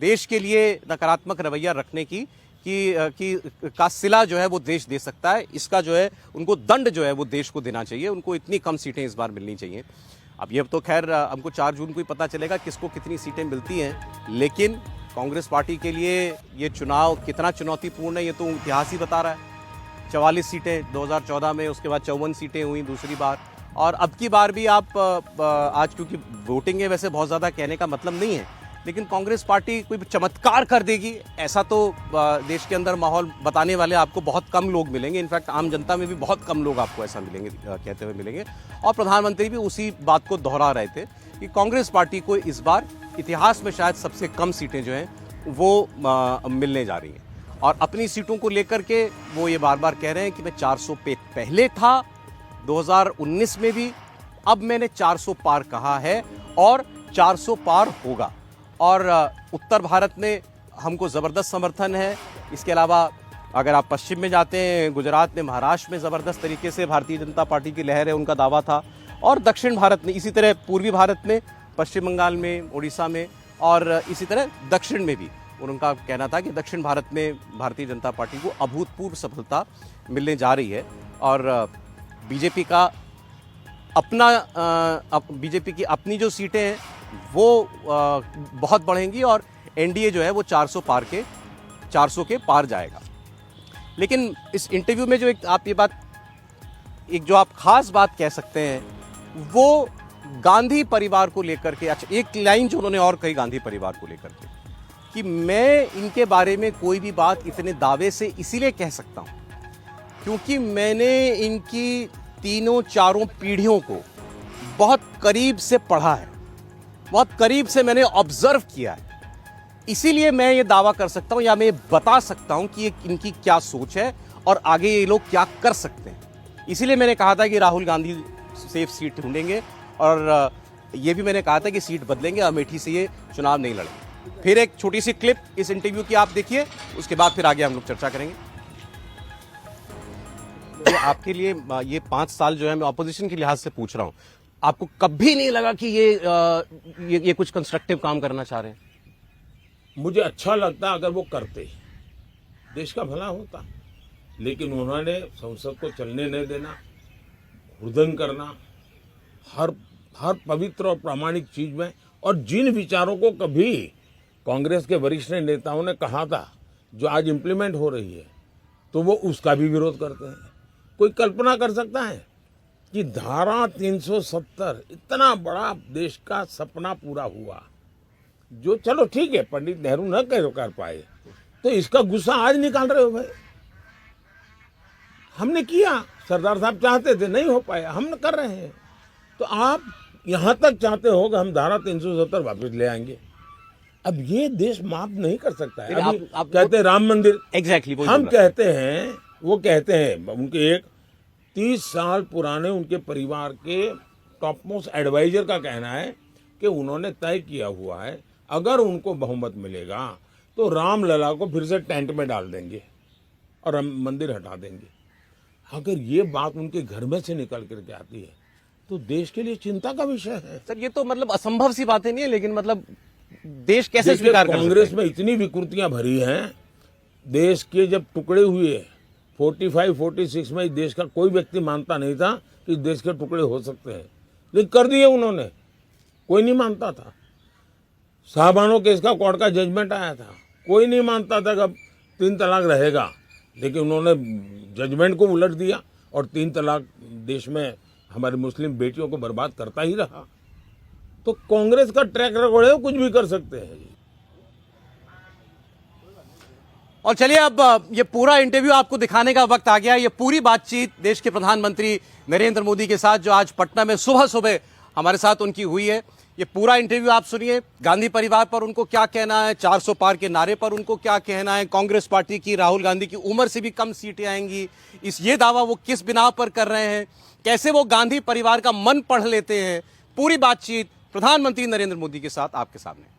[SPEAKER 2] देश के लिए नकारात्मक रवैया रखने की का सिला जो है वो देश दे सकता है। इसका जो है उनको दंड जो है वो देश को देना चाहिए, उनको इतनी कम सीटें इस बार मिलनी चाहिए। अब ये तो खैर हमको 4 जून को ही पता चलेगा किसको कितनी सीटें मिलती हैं, लेकिन कांग्रेस पार्टी के लिए ये चुनाव कितना चुनौतीपूर्ण है ये तो इतिहास ही बता रहा है। 44 सीटें 2014 में, उसके बाद 54 सीटें हुई दूसरी बार, और अब की बार भी आप आज क्योंकि वोटिंग है, वैसे बहुत ज़्यादा कहने का मतलब नहीं है, लेकिन कांग्रेस पार्टी कोई चमत्कार कर देगी ऐसा तो देश के अंदर माहौल बताने वाले आपको बहुत कम लोग मिलेंगे। इनफैक्ट आम जनता में भी बहुत कम लोग आपको ऐसा मिलेंगे, कहते हुए मिलेंगे। और प्रधानमंत्री भी उसी बात को दोहरा रहे थे कि कांग्रेस पार्टी को इस बार इतिहास में शायद सबसे कम सीटें जो हैं वो मिलने जा रही हैं। और अपनी सीटों को लेकर के वो ये बार बार कह रहे हैं कि मैं 400 पे पहले था 2019 में भी, अब मैंने 400 पार कहा है और 400 पार होगा। और उत्तर भारत में हमको ज़बरदस्त समर्थन है। इसके अलावा अगर आप पश्चिम में जाते हैं, गुजरात में, महाराष्ट्र में ज़बरदस्त तरीके से भारतीय जनता पार्टी की लहर है, उनका दावा था। और दक्षिण भारत में इसी तरह, पूर्वी भारत में, पश्चिम बंगाल में, उड़ीसा में, और इसी तरह दक्षिण में भी उनका कहना था कि दक्षिण भारत में भारतीय जनता पार्टी को अभूतपूर्व सफलता मिलने जा रही है। और बीजेपी का बीजेपी की अपनी जो सीटें हैं वो बहुत बढ़ेंगी और एनडीए जो है वो 400 के पार जाएगा। लेकिन इस इंटरव्यू में जो एक आप ये बात एक जो आप खास बात कह सकते हैं वो गांधी परिवार को लेकर के, अच्छा एक लाइन जो उन्होंने और कही गांधी परिवार को लेकर के कि मैं इनके बारे में कोई भी बात इतने दावे से इसीलिए कह सकता हूं क्योंकि मैंने इनकी तीनों चारों पीढ़ियों को बहुत करीब से पढ़ा है, बहुत करीब से मैंने ऑब्जर्व किया है। इसीलिए मैं ये दावा कर सकता हूं या मैं ये बता सकता हूं कि ये इनकी क्या सोच है और आगे ये लोग क्या कर सकते हैं। इसीलिए मैंने कहा था कि राहुल गांधी सेफ सीट ढूंढेंगे और ये भी मैंने कहा था कि सीट बदलेंगे, अमेठी से ये चुनाव नहीं लड़ेंगे। फिर एक छोटी सी क्लिप इस इंटरव्यू की आप देखिए, उसके बाद फिर आगे हम लोग चर्चा करेंगे। तो आपके लिए ये 5 साल जो है मैं ऑपोजिशन के लिहाज से पूछ रहा हूं, आपको कभी नहीं लगा कि ये कुछ कंस्ट्रक्टिव काम करना चाह रहे हैं?
[SPEAKER 3] मुझे अच्छा लगता अगर वो करते, देश का भला होता, लेकिन उन्होंने संसद को चलने नहीं देना, हुड़दंग करना हर पवित्र और प्रामाणिक चीज में, और जिन विचारों को कभी कांग्रेस के वरिष्ठ नेताओं ने कहा था जो आज इम्प्लीमेंट हो रही है, तो वो उसका भी विरोध करते हैं। कोई कल्पना कर सकता है कि धारा 370 इतना बड़ा देश का सपना पूरा हुआ, जो चलो ठीक है पंडित नेहरू न कर पाए, तो इसका गुस्सा आज निकाल रहे हो भाई। हमने किया, सरदार साहब चाहते थे, नहीं हो पाया, हम कर रहे हैं। तो आप यहां तक चाहते हो कि हम धारा 370 वापस ले आएंगे। अब ये देश माफ नहीं कर सकता है। अभी आप कहते हैं राम मंदिर,
[SPEAKER 2] एग्जैक्टली
[SPEAKER 3] हम कहते हैं, वो कहते हैं, उनके एक 30 साल पुराने उनके परिवार के टॉप मोस्ट एडवाइजर का कहना है कि उन्होंने तय किया हुआ है अगर उनको बहुमत मिलेगा तो रामलला को फिर से टेंट में डाल देंगे और हम मंदिर हटा देंगे। अगर ये बात उनके घर में से निकल करके आती है तो देश के लिए चिंता का विषय है।
[SPEAKER 2] सर ये तो मतलब असंभव सी बातें नहीं है, लेकिन मतलब देश कैसे स्वीकार कर सकते हैं?
[SPEAKER 3] कांग्रेस में इतनी विकृतियां भरी हैं, देश के जब टुकड़े हुए 45-46 में देश का कोई व्यक्ति मानता नहीं था कि देश के टुकड़े हो सकते हैं, लेकिन कर दिए उन्होंने। कोई नहीं मानता था। साहबानों केस का कोर्ट का जजमेंट आया था, कोई नहीं मानता था कि अब 3 तलाक रहेगा, लेकिन उन्होंने जजमेंट को उलट दिया और 3 तलाक देश में हमारी मुस्लिम बेटियों को बर्बाद करता ही रहा। तो कांग्रेस का ट्रैक रिकॉर्ड है, कुछ भी कर सकते हैं।
[SPEAKER 2] और चलिए अब ये पूरा इंटरव्यू आपको दिखाने का वक्त आ गया। ये पूरी बातचीत देश के प्रधानमंत्री नरेंद्र मोदी के साथ जो आज पटना में सुबह सुबह हमारे साथ उनकी हुई है, ये पूरा इंटरव्यू आप सुनिए। गांधी परिवार पर उनको क्या कहना है, 400 पार के नारे पर उनको क्या कहना है, कांग्रेस पार्टी की राहुल गांधी की उम्र से भी कम सीटें आएंगी, ये दावा वो किस बिना पर कर रहे हैं, कैसे वो गांधी परिवार का मन पढ़ लेते हैं। पूरी बातचीत प्रधानमंत्री नरेंद्र मोदी के साथ आपके सामने।